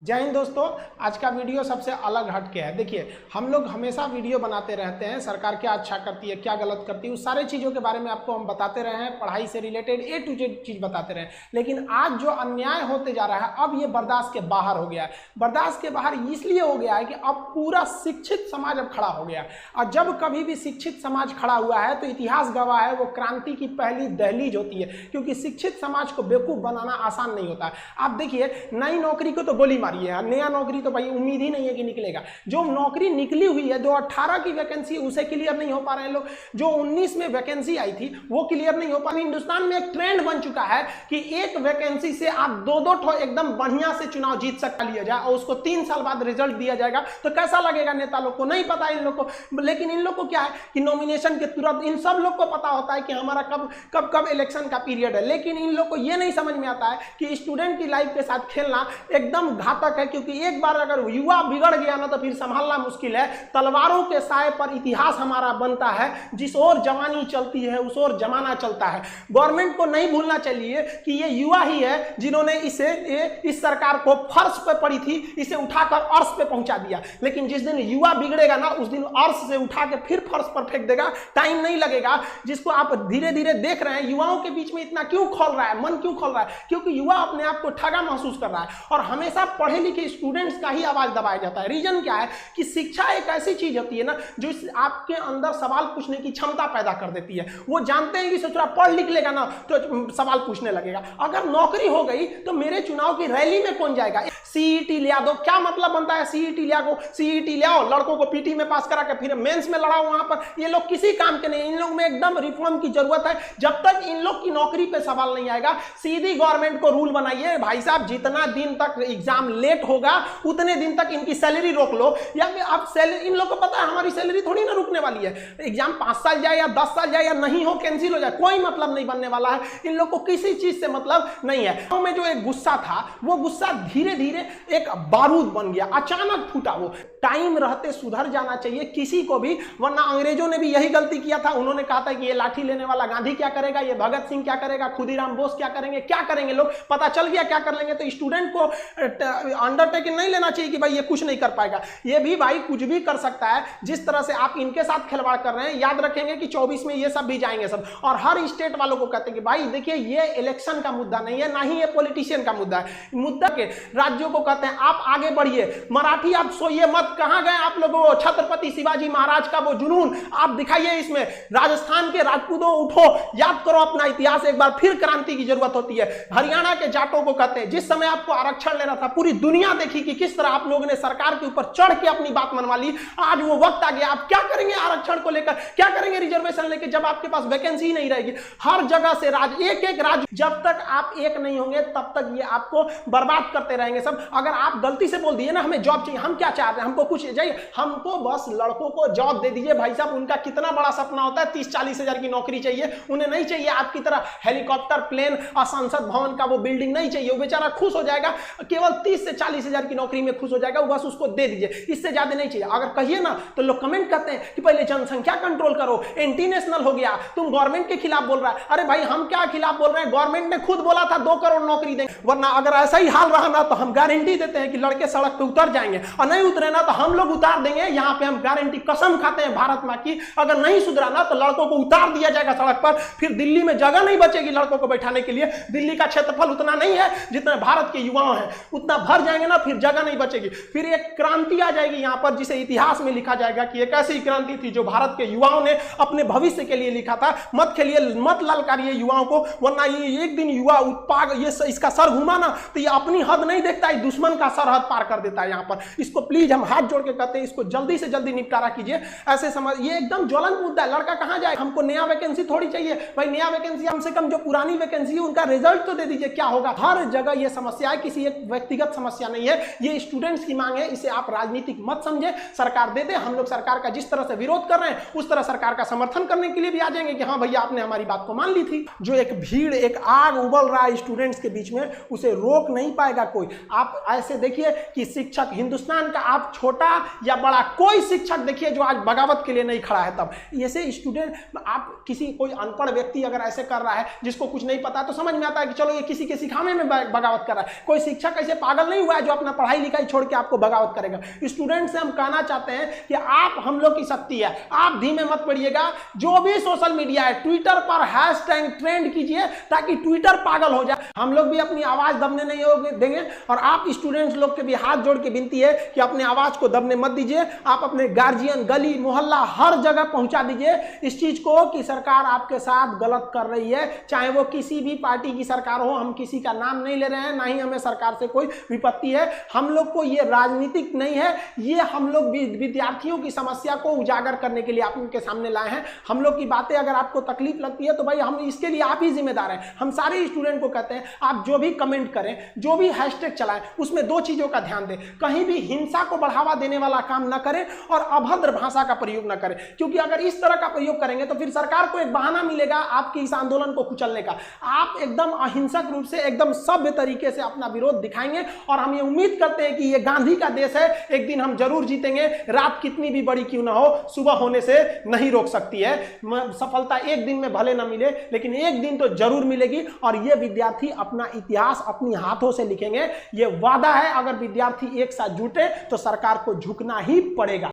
जय हिंद दोस्तों। आज का वीडियो सबसे अलग हटके है। देखिए, हम लोग हमेशा वीडियो बनाते रहते हैं, सरकार क्या अच्छा करती है, क्या गलत करती है, उस सारे चीज़ों के बारे में आपको हम बताते रहे हैं, पढ़ाई से रिलेटेड A to Z चीज़ बताते रहे हैं। लेकिन आज जो अन्याय होते जा रहा है, अब ये बर्दाश्त के बाहर हो गया है। बर्दाश्त के बाहर इसलिए हो गया है कि अब पूरा शिक्षित समाज अब खड़ा हो गया है। और जब कभी भी शिक्षित समाज खड़ा हुआ है तो इतिहास गवाह है, वो क्रांति की पहली दहलीज होती है, क्योंकि शिक्षित समाज को बेवकूफ़ बनाना आसान नहीं होता है। आप देखिए, नई नौकरी को तो गोली मारी है, नया नौकरी तो भाई उम्मीद ही नहीं है कि निकलेगा। जो नौकरी निकली हुई है, जो 18 की वैकेंसी उसे क्लियर नहीं हो पा रहे हैं लोग, जो 19 में वैकेंसी आई थी वो क्लियर नहीं हो पा रही। हिंदुस्तान में एक ट्रेंड बन चुका है कि एक वैकेंसी से आप दो एकदम बढ़िया से चुनाव जीत सकता लिया जाए और उसको 3 साल बाद रिजल्ट दिया जाएगा। तो कैसा लगेगा नेता लोग को? नहीं पता इन लोग को। लेकिन इन लोग को क्या है कि नॉमिनेशन के तुरंत इन सब लोग को पता होता है कि हमारा कब इलेक्शन का पीरियड है। लेकिन इन लोग को यह नहीं समझ में आता है कि स्टूडेंट की लाइफ के साथ खेलना एकदम घातक है, क्योंकि एक बार अगर युवा बिगड़ गया ना तो फिर संभालना मुश्किल है। तलवारों के साए पर इतिहास हमारा बनता है, जिस ओर जवानी चलती है उस ओर जमाना चलता है। गवर्नमेंट को नहीं भूलना चाहिए कि ये युवा ही है जिन्होंने इस सरकार को फर्श पे पड़ी थी, इसे उठाकर अर्श पे पहुंचा दिया। लेकिन जिस दिन युवा बिगड़ेगा ना, उस दिन अर्श से उठा के फिर फर्श पर फेंक देगा। टाइम नहीं लगेगा। जिसको आप धीरे धीरे देख रहे हैं, युवाओं के बीच में इतना क्यों खोल रहा है, मन क्यों खोल रहा है? क्योंकि युवा अपने आप को ठगा महसूस कर रहा है और हमेशा पढ़े लिखे स्टूडेंट्स का ही आवाज दबाया जाता है। रीजन क्या है कि शिक्षा एक ऐसी चीज होती है ना जो आपके अंदर सवाल पूछने की क्षमता पैदा कर देती है। वो जानते हैं कि सोचरा पढ़ लिख लेगा ना तो सवाल पूछने लगेगा। अगर नौकरी हो गई तो मेरे चुनाव की रैली में कौन जाएगा? सीईटी लिया दो। क्या मतलब बनता है सीईटी ले आओ, लड़कों को पीटी में पास करा के फिर मेंस में लड़ाओ वहां पर। ये लोग किसी काम के नहीं। इन लोग में एकदम रिफॉर्म की जरूरत है। जब तक इन लोग की नौकरी पे सवाल नहीं आएगा, सीधी गवर्नमेंट को रूल बनाइए, भाई साहब जितना दिन तक एग्जाम लेट होगा उतने दिन तक इनकी सैलरी रोक लो। या आप सैलरी, इन लोग को पता है हमारी सैलरी थोड़ी ना रुकने वाली है। एग्जाम 5 साल जाए या 10 साल जाए या नहीं हो, कैंसिल हो जाए, कोई मतलब नहीं बनने वाला है। इन लोग को किसी चीज से मतलब नहीं है। गांव में जो एक गुस्सा था, वो गुस्सा धीरे धीरे एक बारूद बन गया, अचानक फूटा। वो टाइम रहते सुधर जाना चाहिए किसी को भी, वरना अंग्रेजों ने भी यही गलती किया था। उन्होंने कहा था कि ये लाठी लेने वाला गांधी क्या करेगा, ये भगत सिंह क्या करेगा, खुदीराम बोस क्या करेंगे लोग। पता चल गया क्या कर लेंगे। तो स्टूडेंट को अंडरटेकिंग नहीं लेना चाहिए कि भाई ये कुछ नहीं कर पाएगा। ये भी भाई कुछ भी कर सकता है। जिस तरह से आप इनके साथ खिलवाड़ कर रहे हैं, याद रखेंगे कि 24 में ये सब भी जाएंगे सब। और हर स्टेट वालों को कहते हैं कि भाई देखिए, ये इलेक्शन का मुद्दा नहीं है, ना ही ये पॉलिटिशियन का मुद्दा है। मुद्दा के राज्यों को कहते हैं आप आगे बढ़िए। मराठी आप सोइए मत। कहां गए आप लोगों? छत्रपति शिवाजी महाराज का वो जुनून आप दिखाइए इसमें। राजस्थान के राजपूतों उठो, याद करो अपना इतिहास एक बार। फिर क्रांति की जरूरत होती है। हरियाणा के जाटों को कहते हैं, जिस समय आपको आरक्षण लेना था, पूरी दुनिया देखी कि किस तरह आप लोगों ने सरकार के ऊपर चढ़ के अपनी बात मनवा ली। आज वो वक्त आ गया। आप क्या करेंगे आरक्षण को लेकर, क्या करेंगे रिजर्वेशन लेकर, जब आपके पास वैकेंसी ही नहीं रहेगी? हर जगह से एक राज्य, जब तक आप एक नहीं होंगे तब तक ये आपको बर्बाद करते रहेंगे सब। अगर आप गलती से बोल दिए ना हमें जॉब चाहिए, हम क्या चाहते हैं, हमको कुछ चाहिए, हमको बस लड़कों को जॉब दे दीजिए। भाई साहब, उनका कितना बड़ा सपना होता है, 30-40 हजार की नौकरी चाहिए। उन्हें नहीं चाहिए आपकी तरह हेलीकॉप्टर, प्लेन और संसद भवन का वो बिल्डिंग नहीं चाहिए। वो बेचारा खुश हो जाएगा, केवल 30 से 40 हजार की नौकरी में खुश हो जाएगा। बस उसको दे दीजिए, इससे ज्यादा नहीं चाहिए। अगर कहिए ना तो लोग कमेंट करते हैं कि पहले जनसंख्या कंट्रोल करो, एंटी नेशनल हो गया, तुम गवर्नमेंट के खिलाफ बोल रहा है। अरे भाई, हम क्या खिलाफ बोल रहे हैं? गवर्नमेंट ने खुद बोला था 2 करोड़ नौकरी देंगे। वरना अगर ऐसा ही हाल रहा ना तो हम गारंटी देते हैं कि लड़के सड़क पे उतर जाएंगे, और नहीं उतरे ना तो हम लोग उतार देंगे। यहाँ पे हम गारंटी, कसम खाते हैं भारत मां की, अगर नहीं सुधरा ना तो लड़कों को उतार दिया जाएगा सड़क पर। फिर दिल्ली में जगह नहीं बचेगी लड़कों को बैठाने के लिए। दिल्ली का क्षेत्रफल उतना नहीं है जितना भारत के युवाओं हैं, उतना भर जाएंगे ना, फिर जगह नहीं बचेगी। फिर एक क्रांति आ जाएगी यहाँ पर, जिसे इतिहास में लिखा जाएगा कि एक ऐसी क्रांति थी जो भारत के युवाओं ने अपने भविष्य के लिए लिखा था। मत खेलिए, मत ललकारिए युवाओं को, वरना ये एक दिन युवा ये इसका सर घुमा ना तो ये अपनी हद नहीं देखता है, दुश्मन का सरहद पार कर देता है यहाँ पर। इसको प्लीज हम हाथ जोड़ के कहते हैं, इसको जल्दी से जल्दी निपटारा कीजिए। ऐसे समझ, ये एकदम ज्वलंत मुद्दा है। लड़का कहां जाए? हमको नया वैकेंसी थोड़ी चाहिए भाई। नया वैकेंसी कम से कम जो पुरानी वैकेंसी है उनका रिजल्ट तो दे दीजिए, क्या होगा? हर जगह ये समस्या है, किसी एक व्यक्तिगत समस्या नहीं है, ये स्टूडेंट्स की मांग है। इसे आप राजनीतिक मत समझे। सरकार दे दे, हम लोग सरकार का जिस तरह से विरोध कर रहे हैं उस तरह सरकार का समर्थन करने के लिए भी आ जाएंगे कि हाँ भैया आपने हमारी बात को मान ली थी। जो एक भीड़, एक आग उबल रहा है स्टूडेंट्स के बीच में, उसे रोक नहीं पाएगा कोई। आप ऐसे देखिए कि शिक्षक हिंदुस्तान का, आप छोटा या बड़ा, कोई शिक्षक देखिए जो आज बगावत के लिए नहीं खड़ा है। तब ऐसे स्टूडेंट, आप किसी कोई अनपढ़ व्यक्ति अगर ऐसे कर रहा है जिसको कुछ नहीं पता, तो समझ में आता है कि चलो ये किसी के सिखाने में बगावत कर रहा है। कोई शिक्षक ऐसे पागल नहीं हुआ है जो अपना पढ़ाई लिखाई छोड़ के आपको बगावत करेगा। स्टूडेंट से हम कहना चाहते हैं कि आप हम लोग की शक्ति है, आप धीमे मत पड़िएगा। जो भी सोशल मीडिया है, ट्विटर पर हैशटैग ट्रेंड कीजिए ताकि ट्विटर पागल हो जाए। हम लोग भी अपनी आवाज दबने नहीं देंगे और आप स्टूडेंट्स लोग के भी हाथ जोड़ के विनती है कि अपने आवाज को दबने मत दीजिए। आप अपने गार्जियन, गली मोहल्ला हर जगह पहुंचा दीजिए इस चीज को कि सरकार आपके साथ गलत कर रही है, चाहे वो किसी भी पार्टी की सरकार हो। हम किसी का नाम नहीं ले रहे हैं, ना ही हमें सरकार से कोई विपत्ति है। हम लोग को ये राजनीतिक नहीं है, ये हम लोग विद्यार्थियों की समस्या को उजागर करने के लिए आप उनके सामने लाए हैं। हम लोग की बातें अगर आपको तकलीफ लगती है तो भाई हम इसके लिए आप ही जिम्मेदार हैं। हम सारे स्टूडेंट को कहते हैं आप जो भी कमेंट करें, जो भी हैशटैग चलाएं, उसमें दो चीजों का ध्यान दें। कहीं भी हिंसा को बढ़ावा देने वाला काम ना करें और अभद्र भाषा का प्रयोग ना करें, क्योंकि अगर इस तरह का प्रयोग करेंगे तो फिर सरकार को एक बहाना मिलेगा आपके इस आंदोलन को कुचलने का। आप एकदम अहिंसक रूप से, एकदम सभ्य तरीके से अपना विरोध दिखाएंगे और हम ये उम्मीद करते हैं कि ये गांधी का देश है, एक दिन हम जरूर जीतेंगे। रात कितनी भी बड़ी क्यों ना हो, सुबह होने से नहीं रोक सकती है। सफलता एक दिन में भले ना मिले, लेकिन एक दिन तो जरूर मिलेगी और ये विद्यार्थी अपना इतिहास अपनी हाथों से लिखेंगे। ये वादा है, अगर विद्यार्थी एक साथ जुटे तो सरकार को झुकना ही पड़ेगा।